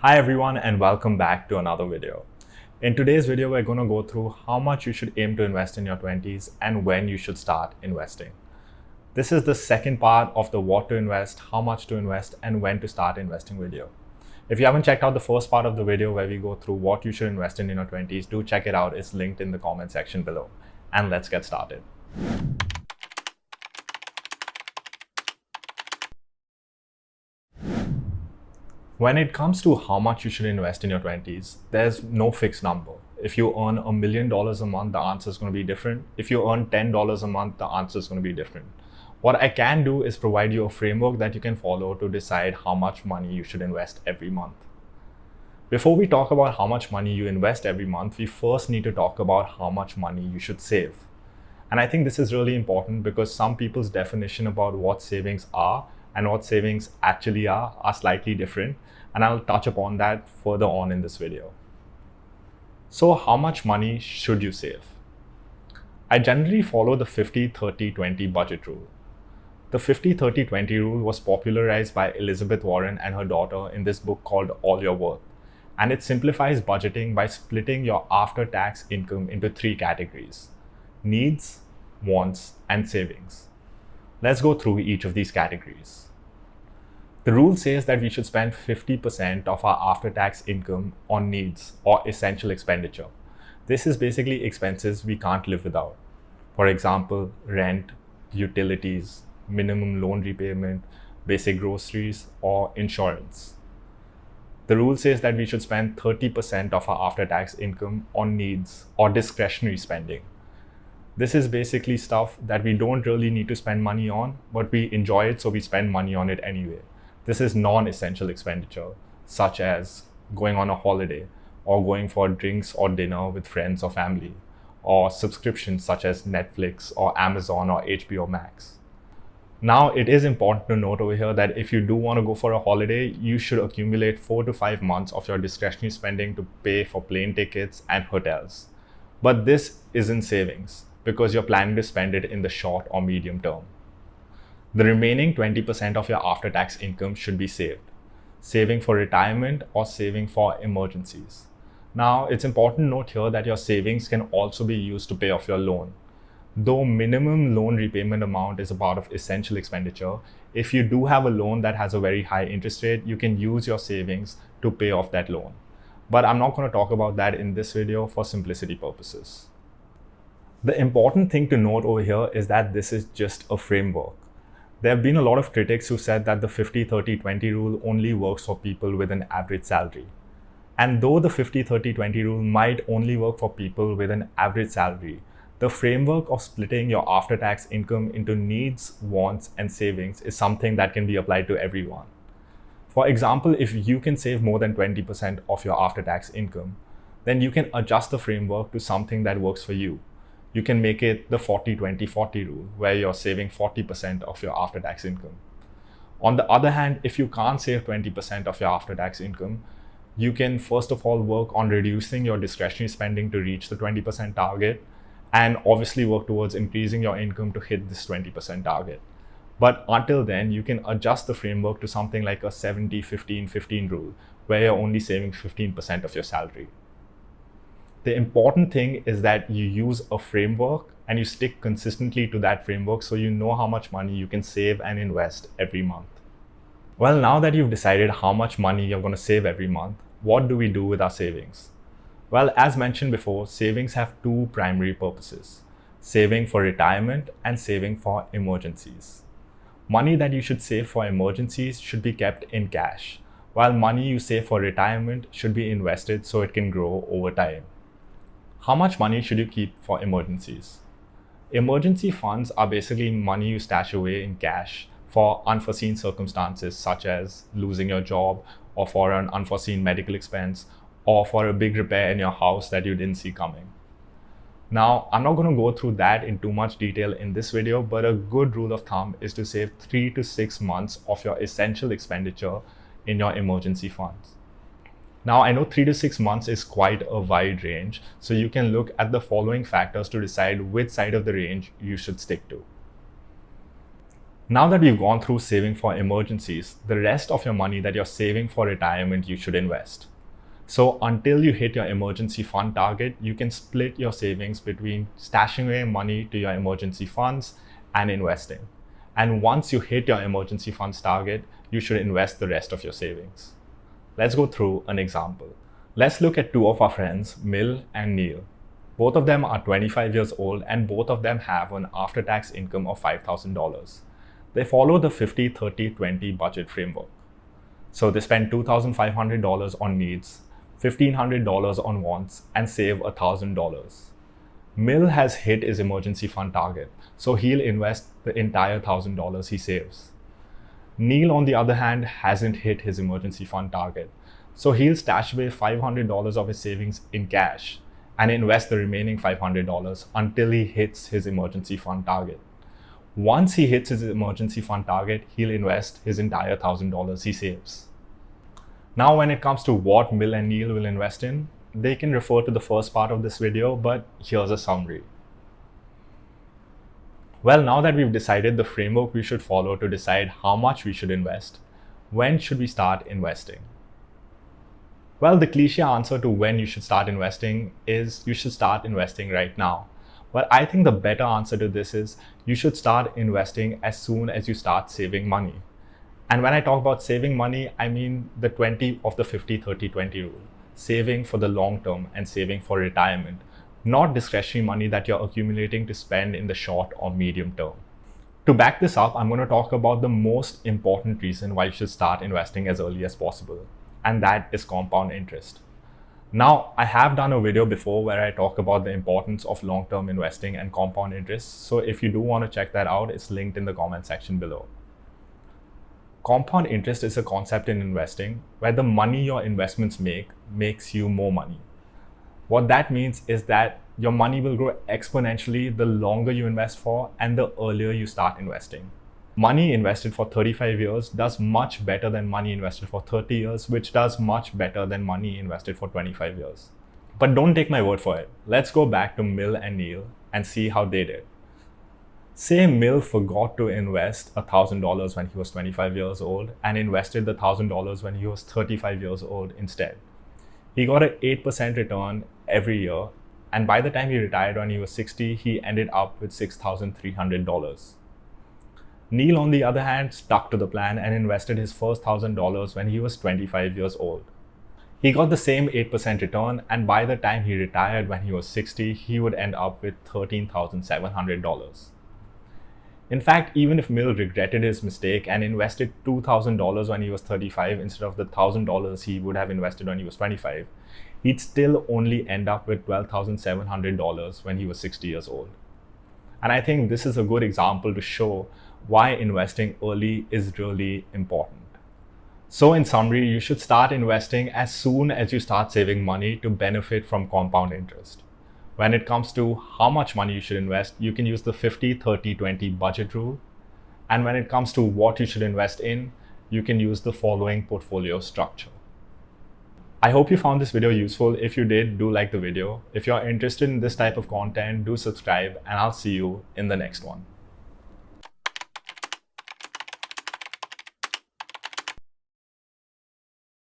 Hi everyone and welcome back to another video. In today's video, we're going to go through how much you should aim to invest in your 20s and when you should start investing. This is the second part of the what to invest, how much to invest, and when to start investing video. If you haven't checked out the first part of the video where we go through what you should invest in your 20s, do check it out. It's linked in the comment section below. And let's get started. When it comes to how much you should invest in your 20s, there's no fixed number. If you earn $1 million a month, the answer is going to be different. If you earn $10 a month, the answer is going to be different. What I can do is provide you a framework that you can follow to decide how much money you should invest every month. Before we talk about how much money you invest every month, we first need to talk about how much money you should save. And I think this is really important because some people's definition about what savings are and what savings actually are slightly different. And I'll touch upon that further on in this video. So how much money should you save? I generally follow the 50-30-20 budget rule. The 50-30-20 rule was popularized by Elizabeth Warren and her daughter in this book called All Your Worth. And it simplifies budgeting by splitting your after-tax income into three categories: needs, wants, and savings. Let's go through each of these categories. The rule says that we should spend 50% of our after-tax income on needs or essential expenditure. This is basically expenses we can't live without. For example, rent, utilities, minimum loan repayment, basic groceries, or insurance. The rule says that we should spend 30% of our after-tax income on needs or discretionary spending. This is basically stuff that we don't really need to spend money on, but we enjoy it, so we spend money on it anyway. This is non-essential expenditure, such as going on a holiday or going for drinks or dinner with friends or family, or subscriptions such as Netflix or Amazon or HBO Max. Now, it is important to note over here that if you do want to go for a holiday, you should accumulate 4 to 5 months of your discretionary spending to pay for plane tickets and hotels. But this isn't savings because you're planning to spend it in the short or medium term. The remaining 20% of your after-tax income should be saved, saving for retirement or saving for emergencies. Now, it's important to note here that your savings can also be used to pay off your loan. Though minimum loan repayment amount is a part of essential expenditure, if you do have a loan that has a very high interest rate, you can use your savings to pay off that loan. But I'm not going to talk about that in this video for simplicity purposes. The important thing to note over here is that this is just a framework. There have been a lot of critics who said that the 50-30-20 rule only works for people with an average salary. And though the 50-30-20 rule might only work for people with an average salary, the framework of splitting your after-tax income into needs, wants, and savings is something that can be applied to everyone. For example, if you can save more than 20% of your after-tax income, then you can adjust the framework to something that works for you. You can make it the 40-20-40 rule, where you're saving 40% of your after-tax income. On the other hand, if you can't save 20% of your after-tax income, you can first of all work on reducing your discretionary spending to reach the 20% target, and obviously work towards increasing your income to hit this 20% target. But until then, you can adjust the framework to something like a 70-15-15 rule, where you're only saving 15% of your salary. The important thing is that you use a framework and you stick consistently to that framework so you know how much money you can save and invest every month. Well, now that you've decided how much money you're going to save every month, what do we do with our savings? Well, as mentioned before, savings have two primary purposes: saving for retirement and saving for emergencies. Money that you should save for emergencies should be kept in cash, while money you save for retirement should be invested so it can grow over time. How much money should you keep for emergencies? Emergency funds are basically money you stash away in cash for unforeseen circumstances such as losing your job, or for an unforeseen medical expense, or for a big repair in your house that you didn't see coming. Now, I'm not going to go through that in too much detail in this video, but a good rule of thumb is to save 3 to 6 months of your essential expenditure in your emergency funds. Now, I know 3 to 6 months is quite a wide range, so you can look at the following factors to decide which side of the range you should stick to. Now that we've gone through saving for emergencies, the rest of your money that you're saving for retirement, you should invest. So until you hit your emergency fund target, you can split your savings between stashing away money to your emergency funds and investing. And once you hit your emergency funds target, you should invest the rest of your savings. Let's go through an example. Let's look at two of our friends, Mil and Neil. Both of them are 25 years old and both of them have an after-tax income of $5,000. They follow the 50-30-20 budget framework. So they spend $2,500 on needs, $1,500 on wants, and save $1,000. Mil has hit his emergency fund target, so he'll invest the entire $1,000 he saves. Neil, on the other hand, hasn't hit his emergency fund target, so he'll stash away $500 of his savings in cash and invest the remaining $500 until he hits his emergency fund target. Once he hits his emergency fund target, he'll invest his entire $1,000 he saves. Now, when it comes to what Mil and Neil will invest in, they can refer to the first part of this video, but here's a summary. Well, now that we've decided the framework we should follow to decide how much we should invest, when should we start investing? Well, the cliche answer to when you should start investing is you should start investing right now. But I think the better answer to this is you should start investing as soon as you start saving money. And when I talk about saving money, I mean the 20 of the 50-30-20 rule. Saving for the long term and saving for retirement, not discretionary money that you're accumulating to spend in the short or medium term. To back this up, I'm going to talk about the most important reason why you should start investing as early as possible, and that is compound interest. Now, I have done a video before where I talk about the importance of long-term investing and compound interest. So if you do want to check that out, it's linked in the comment section below. Compound interest is a concept in investing where the money your investments makes you more money. What that means is that your money will grow exponentially the longer you invest for and the earlier you start investing. Money invested for 35 years does much better than money invested for 30 years, which does much better than money invested for 25 years. But don't take my word for it. Let's go back to Mil and Neil and see how they did. Say Mil forgot to invest $1,000 when he was 25 years old and invested the $1,000 when he was 35 years old instead. He got an 8% return every year, and by the time he retired when he was 60, he ended up with $6,300. Neil, on the other hand, stuck to the plan and invested his first $1,000 when he was 25 years old. He got the same 8% return, and by the time he retired when he was 60, he would end up with $13,700. In fact, even if Mil regretted his mistake and invested $2,000 when he was 35 instead of the $1,000 he would have invested when he was 25, he'd still only end up with $12,700 when he was 60 years old. And I think this is a good example to show why investing early is really important. So in summary, you should start investing as soon as you start saving money to benefit from compound interest. When it comes to how much money you should invest, you can use the 50-30-20 budget rule. And when it comes to what you should invest in, you can use the following portfolio structure. I hope you found this video useful. If you did, do like the video. If you're interested in this type of content, do subscribe, and I'll see you in the next one.